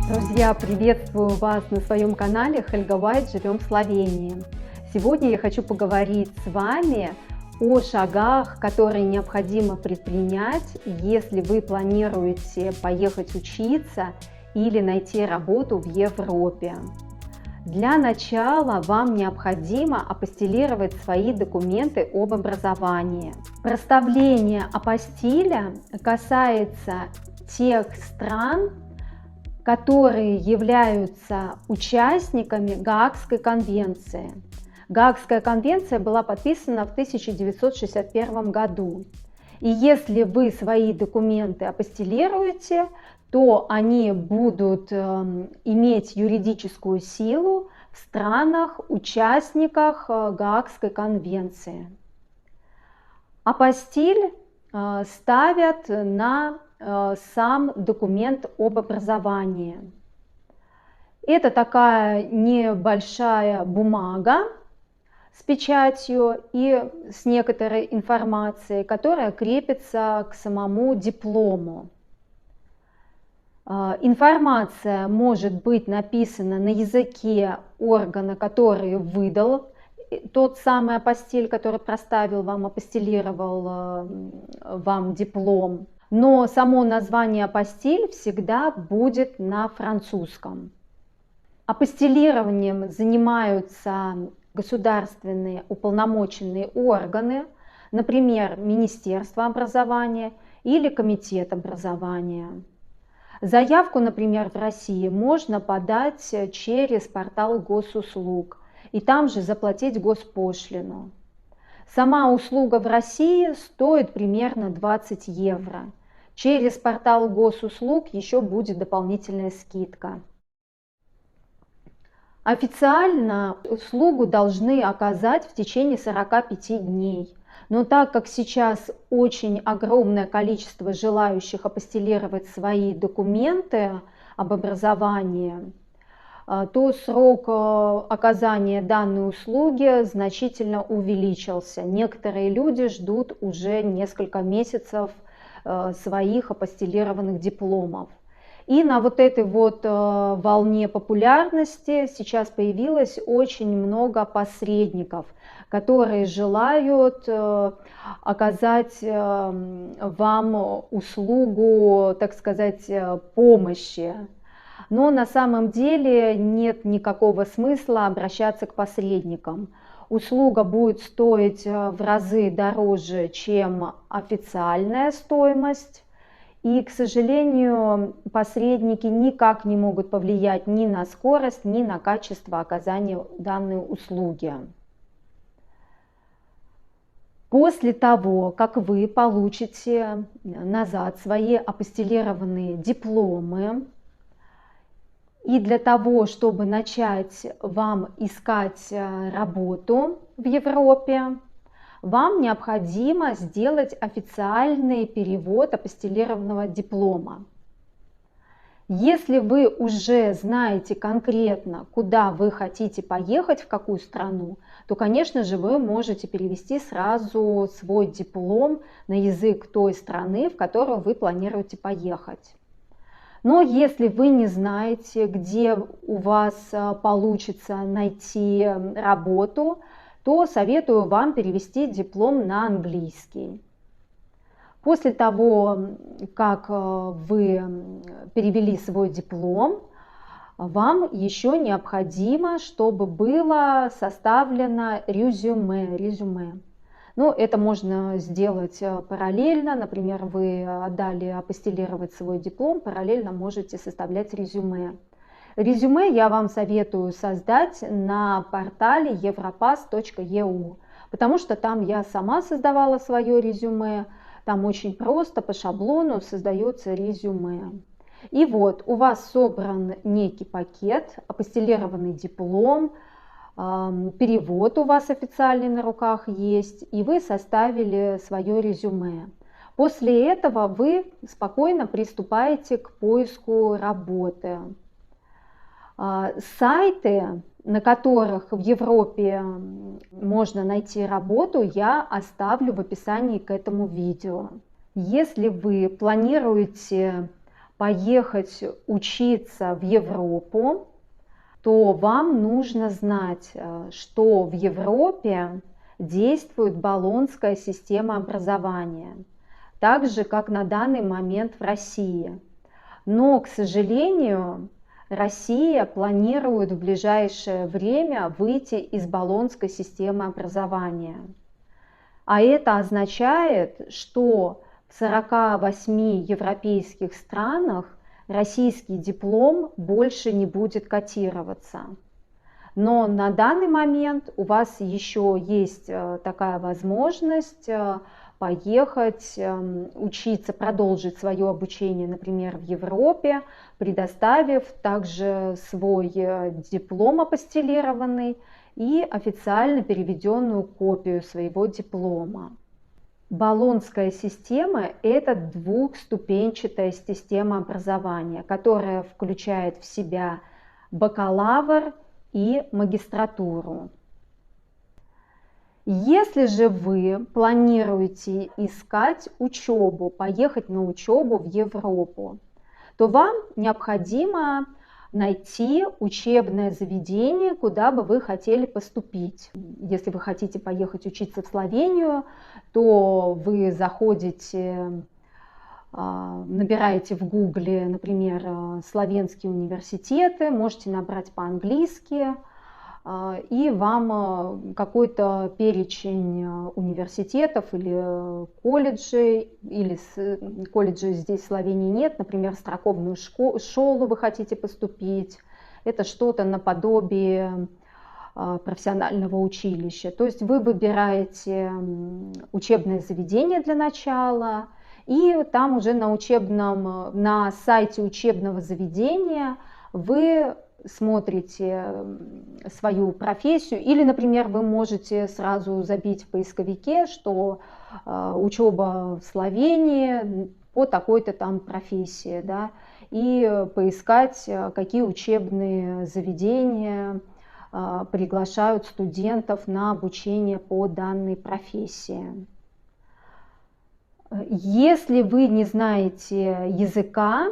Друзья, приветствую вас на своем канале Хельга Уайт «Живем в Словении». Сегодня я хочу поговорить с вами о шагах, которые необходимо предпринять, если вы планируете поехать учиться или найти работу в Европе. Для начала вам необходимо апостилировать свои документы об образовании. Проставление апостиля касается тех стран, которые являются участниками Гаагской конвенции. Гаагская конвенция была подписана в 1961 году. И если вы свои документы апостилируете, то они будут иметь юридическую силу в странах-участниках Гаагской конвенции. Апостиль ставят на сам документ об образовании. Это такая небольшая бумага с печатью и с некоторой информацией, которая крепится к самому диплому. Информация может быть написана на языке органа, который выдал тот самый апостиль, который проставил вам, апостилировал вам диплом. Но само название апостиль всегда будет на французском. Апостилированием занимаются государственные уполномоченные органы, например, Министерство образования или Комитет образования. Заявку, например, в России можно подать через портал госуслуг и там же заплатить госпошлину. Сама услуга в России стоит примерно 20 евро. Через портал госуслуг еще будет дополнительная скидка. Официально услугу должны оказать в течение 45 дней. Но так как сейчас очень огромное количество желающих апостилировать свои документы об образовании, то срок оказания данной услуги значительно увеличился. Некоторые люди ждут уже несколько месяцев своих апостилированных дипломов. И на вот этой вот волне популярности сейчас появилось очень много посредников, которые желают оказать вам услугу, так сказать, помощи. Но на самом деле нет никакого смысла обращаться к посредникам. Услуга будет стоить в разы дороже, чем официальная стоимость. И, к сожалению, посредники никак не могут повлиять ни на скорость, ни на качество оказания данной услуги. После того, как вы получите назад свои апостилированные дипломы, и для того, чтобы начать вам искать работу в Европе, вам необходимо сделать официальный перевод апостилированного диплома. Если вы уже знаете конкретно, куда вы хотите поехать, в какую страну, то, конечно же, вы можете перевести сразу свой диплом на язык той страны, в которую вы планируете поехать. Но если вы не знаете, где у вас получится найти работу, то советую вам перевести диплом на английский. После того, как вы перевели свой диплом, вам еще необходимо, чтобы было составлено резюме. Ну, это можно сделать параллельно. Например, вы отдали апостилировать свой диплом, параллельно можете составлять резюме. Резюме я вам советую создать на портале europass.eu, потому что там я сама создавала свое резюме. Там очень просто, по шаблону создается резюме. И вот у вас собран некий пакет, апостилированный диплом, перевод у вас официальный на руках есть, и вы составили свое резюме. После этого вы спокойно приступаете к поиску работы. Сайты, на которых в Европе можно найти работу, я оставлю в описании к этому видео. Если вы планируете поехать учиться в Европу, то вам нужно знать, что в Европе действует болонская система образования, так же, как на данный момент в России. Но, к сожалению, Россия планирует в ближайшее время выйти из болонской системы образования. А это означает, что в 48 европейских странах российский диплом больше не будет котироваться. Но на данный момент у вас еще есть такая возможность поехать учиться, продолжить свое обучение, например, в Европе, предоставив также свой диплом апостилированный и официально переведенную копию своего диплома. Болонская система – это двухступенчатая система образования, которая включает в себя бакалавр и магистратуру. Если же вы планируете искать учебу, поехать на учебу в Европу, то вам необходимо найти учебное заведение, куда бы вы хотели поступить. Если вы хотите поехать учиться в Словению, то вы заходите, набираете в Гугле, например, славянские университеты, можете набрать по-английски, и вам какой-то перечень университетов или колледжей, или колледжей здесь в Словении нет, например, в строковную школу вы хотите поступить, это что-то наподобие профессионального училища. То есть вы выбираете учебное заведение для начала, и там уже на сайте учебного заведения вы смотрите свою профессию, или, например, вы можете сразу забить в поисковике, что учеба в Словении по такой-то там профессии, да, и поискать, какие учебные заведения приглашают студентов на обучение по данной профессии. Если вы не знаете языка,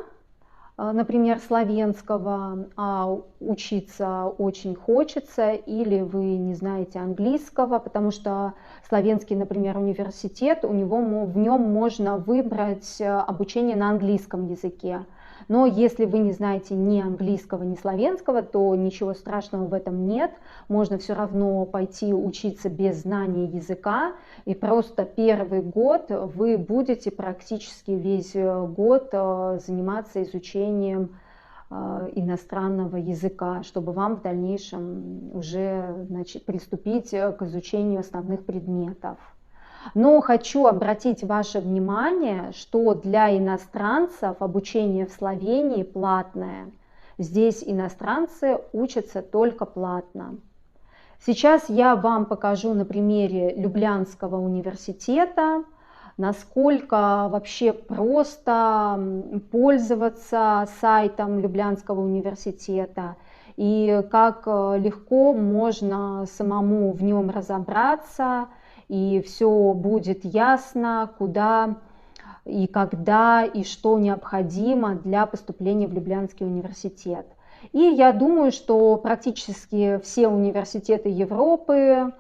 например, славянского, а учиться очень хочется, или вы не знаете английского, потому что славянский, например, университет, в нем можно выбрать обучение на английском языке. Но если вы не знаете ни английского, ни славянского, то ничего страшного в этом нет. Можно все равно пойти учиться без знания языка, и просто первый год вы будете практически весь год заниматься изучением иностранного языка, чтобы вам в дальнейшем уже приступить к изучению основных предметов. Но хочу обратить ваше внимание, что для иностранцев обучение в Словении платное. Здесь иностранцы учатся только платно. Сейчас я вам покажу на примере Люблянского университета, насколько вообще просто пользоваться сайтом Люблянского университета и как легко можно самому в нем разобраться, и все будет ясно, куда и когда и что необходимо для поступления в Люблянский университет. И я думаю, что практически все университеты Европы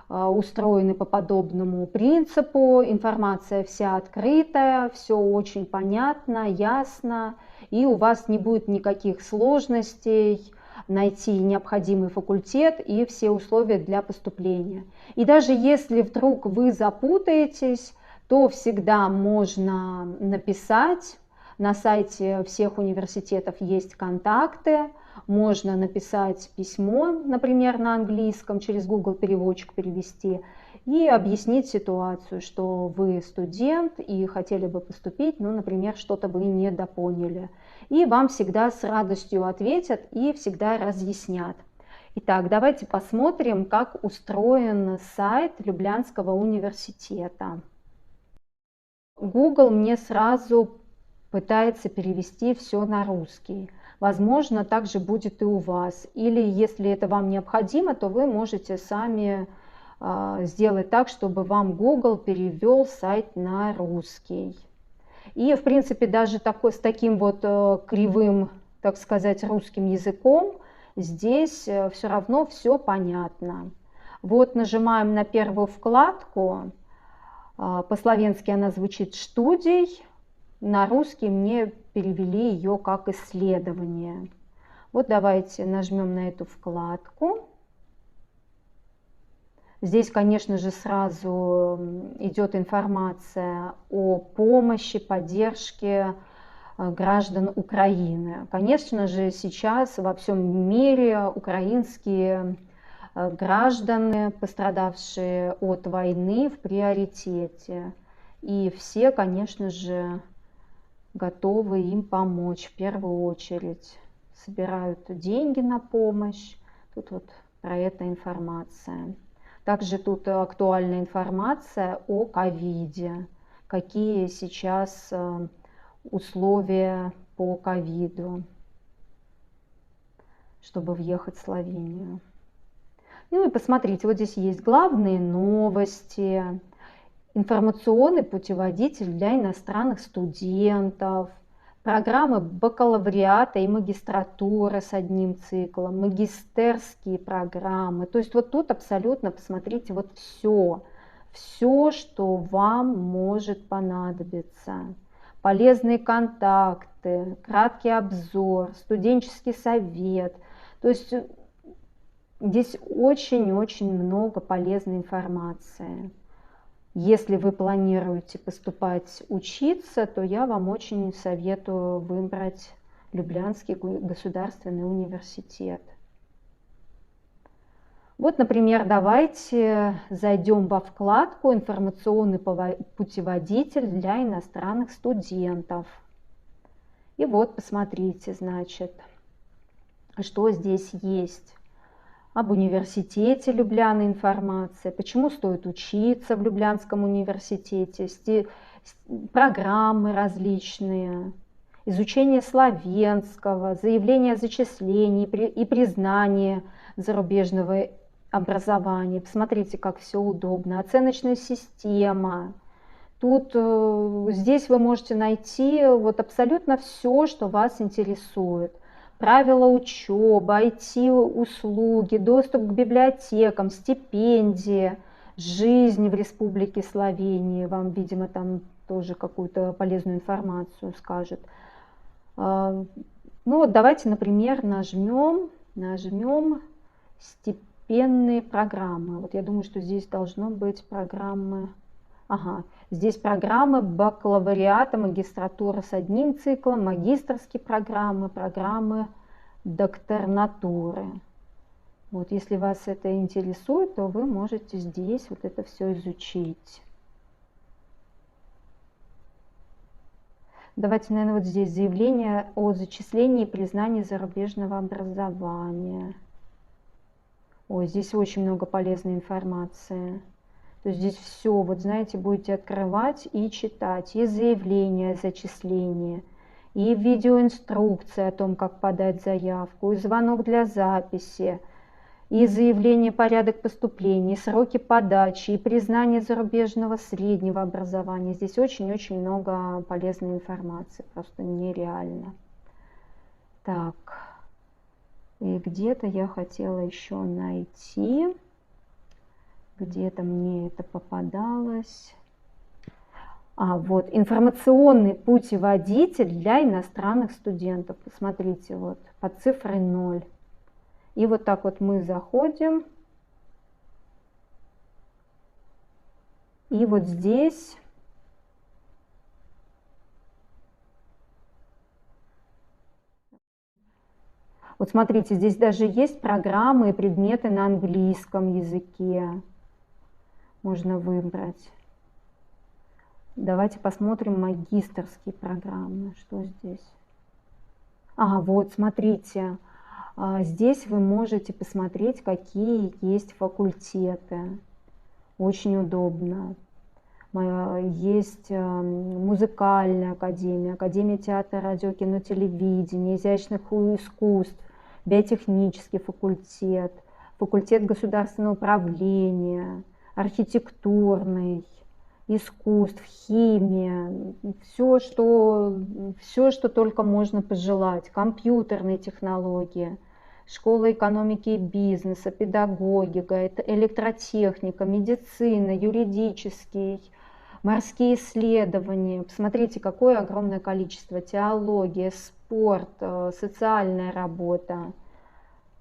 устроены по подобному принципу, информация вся открытая, все очень понятно, ясно, и у вас не будет никаких сложностей найти необходимый факультет и все условия для поступления. И даже если вдруг вы запутаетесь, то всегда можно написать. На сайте всех университетов есть контакты, можно написать письмо, например, на английском, через Google переводчик перевести, и объяснить ситуацию, что вы студент и хотели бы поступить, но, например, что-то вы недопоняли. И вам всегда с радостью ответят и всегда разъяснят. Итак, давайте посмотрим, как устроен сайт Люблянского университета. Google мне сразу пытается перевести все на русский. Возможно, также будет и у вас. Или если это вам необходимо, то вы можете сами сделать так, чтобы вам Google перевел сайт на русский. И, в принципе, даже с таким вот кривым, так сказать, русским языком здесь все равно все понятно. Вот нажимаем на первую вкладку. По-словенски она звучит «Штудий». На русский мне перевели ее как «Исследование». Вот давайте нажмем на эту вкладку. Здесь, конечно же, сразу идет информация о помощи, поддержке граждан Украины. Конечно же, сейчас во всем мире украинские граждане, пострадавшие от войны, в приоритете. И все, конечно же, готовы им помочь в первую очередь. Собирают деньги на помощь. Тут вот про это информация. Также тут актуальная информация о ковиде, какие сейчас условия по ковиду, чтобы въехать в Словению. Ну и посмотрите, вот здесь есть главные новости, информационный путеводитель для иностранных студентов, программы бакалавриата и магистратуры с одним циклом, магистерские программы. То есть вот тут абсолютно, посмотрите, вот все, что вам может понадобиться. Полезные контакты, краткий обзор, студенческий совет. То есть здесь очень-очень много полезной информации. Если вы планируете поступать учиться, то я вам очень советую выбрать Люблянский государственный университет. Вот, например, давайте зайдем во вкладку «Информационный путеводитель для иностранных студентов». И вот, посмотрите, значит, что здесь есть. Об университете Любляна информация, почему стоит учиться в Люблянском университете, программы различные, изучение славянского, заявление о зачислении и признание зарубежного образования. Посмотрите, как все удобно. Оценочная система. Тут, здесь вы можете найти вот абсолютно все, что вас интересует. Правила учебы, IT-услуги, доступ к библиотекам, стипендии, жизнь в Республике Словения. Вам, видимо, там тоже какую-то полезную информацию скажет. Ну вот давайте, например, нажмем стипендные программы. Вот я думаю, что здесь должно быть программы. Ага, здесь программы бакалавриата, магистратура с одним циклом, магистерские программы, программы докторнатуры. Вот, если вас это интересует, то вы можете здесь вот это все изучить. Давайте, наверное, вот здесь заявление о зачислении и признании зарубежного образования. Ой, здесь очень много полезной информации. То есть здесь все, вот знаете, будете открывать и читать. И заявление о зачислении, и видеоинструкция о том, как подать заявку, и звонок для записи, и заявление порядок поступления, и сроки подачи, и признание зарубежного среднего образования. Здесь очень-очень много полезной информации, просто нереально. Так, и где-то я хотела еще найти... Где-то мне это попадалось. Вот, информационный путеводитель для иностранных студентов. Посмотрите, вот, под цифрой 0. И вот так вот мы заходим. И вот здесь вот смотрите, здесь даже есть программы и предметы на английском языке. Можно выбрать. Давайте посмотрим магистерские программы. Что здесь? Вот, смотрите. Здесь вы можете посмотреть, какие есть факультеты. Очень удобно. Есть музыкальная академия, академия театра, радио, кино, телевидения, изящных искусств, биотехнический факультет, факультет государственного управления, архитектурный искусств, химия, все, что только можно пожелать, компьютерные технологии, школа экономики и бизнеса, педагогика, это электротехника, медицина, юридический, морские исследования. Посмотрите, какое огромное количество: теология, спорт, социальная работа,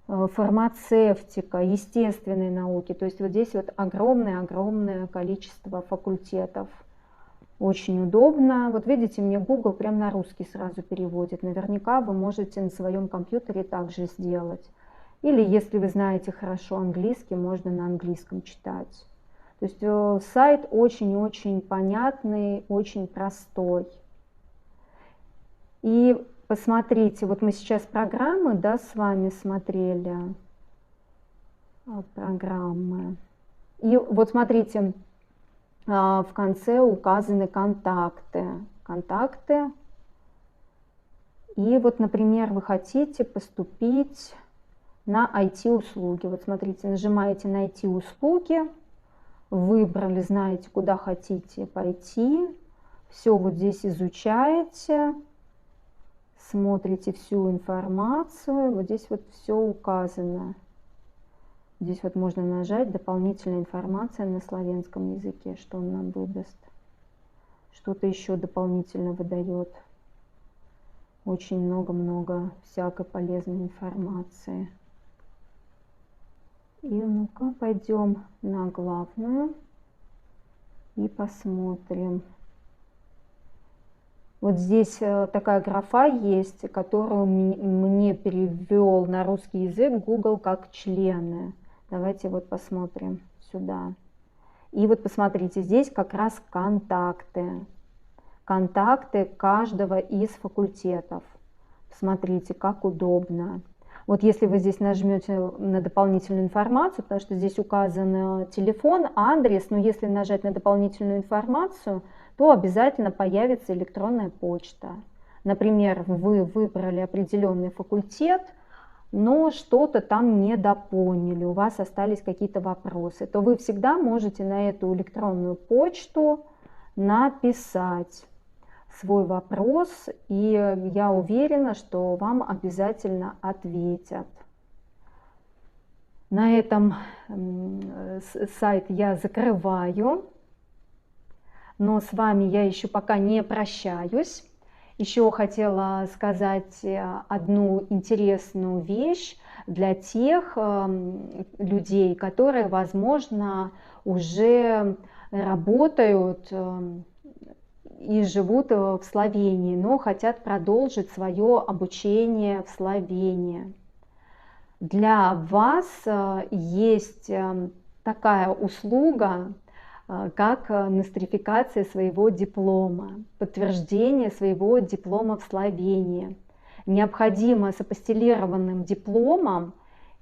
фармацевтика, естественные науки. То есть вот здесь вот огромное-огромное количество факультетов. Очень удобно. Вот видите, мне Google прям на русский сразу переводит. Наверняка вы можете на своем компьютере также сделать. Или если вы знаете хорошо английский, можно на английском читать. То есть сайт очень-очень понятный, очень простой. И посмотрите, вот мы сейчас программы, да, с вами смотрели. Программы. И вот смотрите, в конце указаны контакты. Контакты. И вот, например, вы хотите поступить на IT-услуги. Вот смотрите, нажимаете на IT-услуги, выбрали, знаете, куда хотите пойти. Все вот здесь изучаете. Смотрите всю информацию, вот здесь вот все указано. Здесь вот можно нажать «Дополнительная информация» на славянском языке, что он нам выдаст. Что-то еще дополнительно выдает. Очень много-много всякой полезной информации. И ну-ка пойдем на главную и посмотрим. Вот здесь такая графа есть, которую мне перевел на русский язык Google как члены. Давайте вот посмотрим сюда. И вот посмотрите, здесь как раз контакты. Контакты каждого из факультетов. Смотрите, как удобно. Вот если вы здесь нажмете на дополнительную информацию, потому что здесь указан телефон, адрес, но если нажать на дополнительную информацию, то обязательно появится электронная почта. Например, вы выбрали определенный факультет, но что-то там недопоняли, у вас остались какие-то вопросы, то вы всегда можете на эту электронную почту написать свой вопрос, и я уверена, что вам обязательно ответят. На этом сайт я закрываю. Но с вами я еще пока не прощаюсь. Еще хотела сказать одну интересную вещь для тех людей, которые, возможно, уже работают и живут в Словении, но хотят продолжить свое обучение в Словении. Для вас есть такая услуга, как нострификация своего диплома, подтверждение своего диплома в Словении. Необходимо с апостилированным дипломом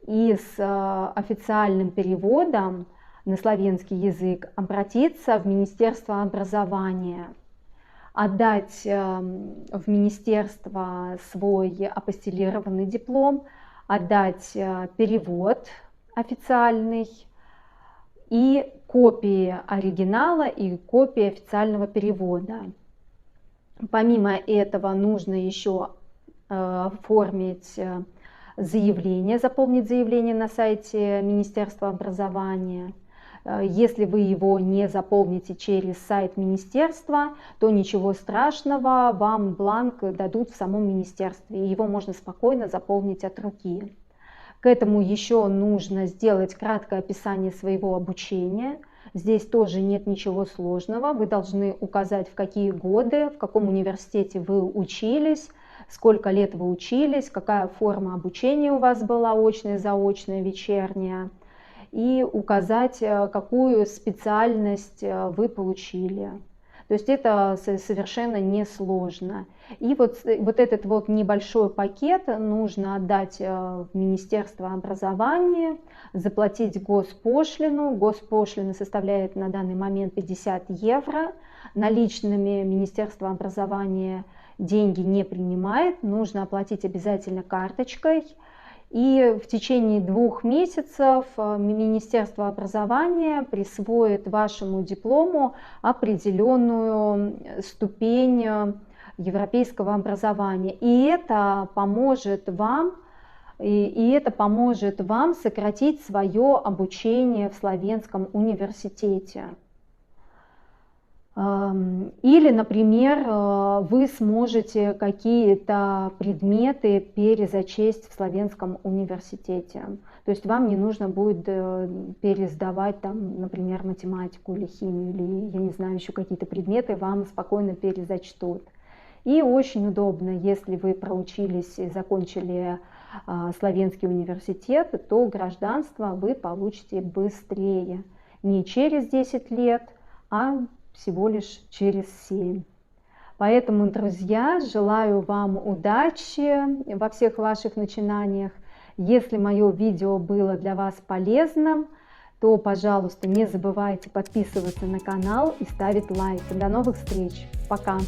и с официальным переводом на славянский язык обратиться в Министерство образования, отдать в министерство свой апостилированный диплом, отдать перевод официальный, и копии оригинала и копии официального перевода. Помимо этого нужно еще оформить заявление, заполнить заявление на сайте Министерства образования. Если вы его не заполните через сайт министерства, то ничего страшного, вам бланк дадут в самом министерстве, и его можно спокойно заполнить от руки. К этому еще нужно сделать краткое описание своего обучения. Здесь тоже нет ничего сложного. Вы должны указать, в какие годы, в каком университете вы учились, сколько лет вы учились, какая форма обучения у вас была, очная, заочная, вечерняя, и указать, какую специальность вы получили. То есть это совершенно несложно. И вот этот вот небольшой пакет нужно отдать в Министерство образования, заплатить госпошлину. Госпошлина составляет на данный момент 50 евро. Наличными Министерство образования деньги не принимает. Нужно оплатить обязательно карточкой. И в течение 2 месяцев Министерство образования присвоит вашему диплому определенную ступень европейского образования. И это поможет вам сократить свое обучение в Словенском университете. Или, например, вы сможете какие-то предметы перезачесть в Словенском университете. То есть вам не нужно будет пересдавать, там, например, математику или химию, или, я не знаю, еще какие-то предметы вам спокойно перезачтут. И очень удобно, если вы проучились и закончили Словенский университет, то гражданство вы получите быстрее. Не через 10 лет, а всего лишь через 7. Поэтому, друзья, желаю вам удачи во всех ваших начинаниях. Если мое видео было для вас полезным, то, пожалуйста, не забывайте подписываться на канал и ставить лайк. До новых встреч. Пока!